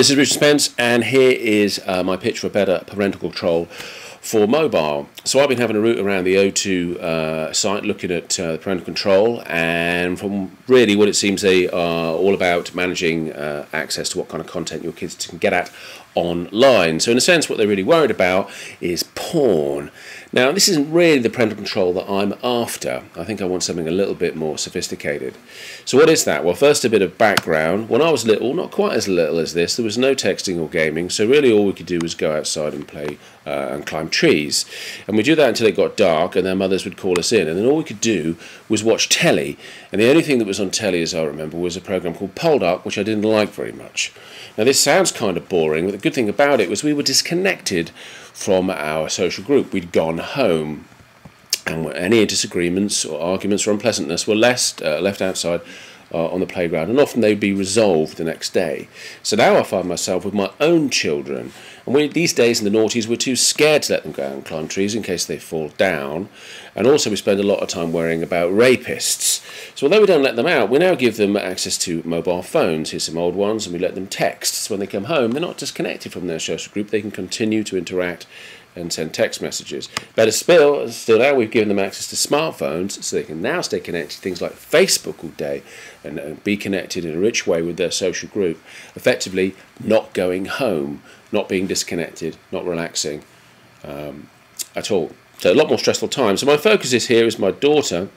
This is Richard Spence, and here is my pitch for better parental control for mobile. So I've been having a route around the O2 site looking at the parental control, and from really what it seems they are all about managing access to what kind of content your kids can get at online. So in a sense what they're really worried about is porn. Now this isn't really the parental control that I'm after. I think I want something a little bit more sophisticated. So what is that? Well, first a bit of background. When I was little, not quite as little as this, there was no texting or gaming, so really all we could do was go outside and play and climb trees. And we do that until it got dark, and their mothers would call us in, and then all we could do was watch telly. And the only thing that was on telly, as I remember, was a program called Poldark, which I didn't like very much. Now this sounds kind of boring, but the good thing about it was we were disconnected from our social group. We'd gone home, and any disagreements or arguments or unpleasantness were left outside on the playground, and often they'd be resolved the next day. So now I find myself with my own children, and these days in the noughties we're too scared to let them go out and climb trees in case they fall down, and also we spend a lot of time worrying about rapists. So although we don't let them out, we now give them access to mobile phones. Here's some old ones, and we let them text. So when they come home, they're not disconnected from their social group, they can continue to interact and send text messages. Better still now we've given them access to smartphones, so they can now stay connected to things like Facebook all day and be connected in a rich way with their social group, effectively not going home, not being disconnected, not relaxing at all. So a lot more stressful time. So my focus is my daughter,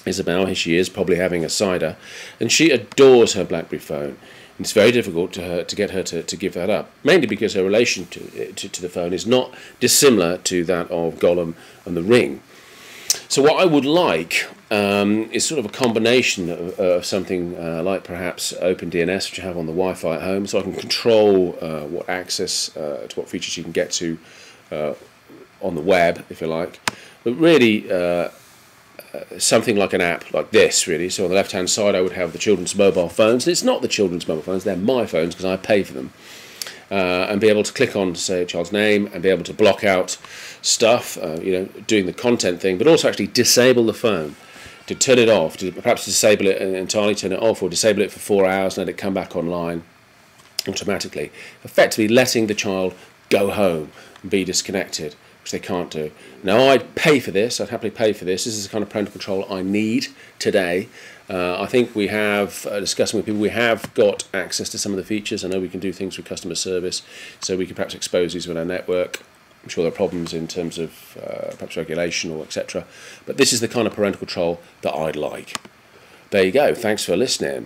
Isabel. Here she is, probably having a cider, and she adores her BlackBerry phone. It's very difficult to get her to give that up, mainly because her relation to the phone is not dissimilar to that of Gollum and the Ring. So what I would like is sort of a combination of something like perhaps OpenDNS, which I have on the Wi-Fi at home, so I can control what access to what features you can get to on the web, if you like. But really, something like an app like this, really. So on the left-hand side I would have the children's mobile phones, and it's not the children's mobile phones, they're my phones because I pay for them, and be able to click on, say, a child's name and be able to block out stuff, doing the content thing, but also actually disable the phone, to turn it off, to perhaps disable it entirely, turn it off, or disable it for 4 hours and let it come back online automatically, effectively letting the child go home and be disconnected, which they can't do. Now I'd pay for this, I'd happily pay for this. This is the kind of parental control I need today. I think we have, discussing with people, we have got access to some of the features. I know we can do things with customer service, so we can perhaps expose these with our network. I'm sure there are problems in terms of perhaps regulation or etc. But this is the kind of parental control that I'd like. There you go, thanks for listening.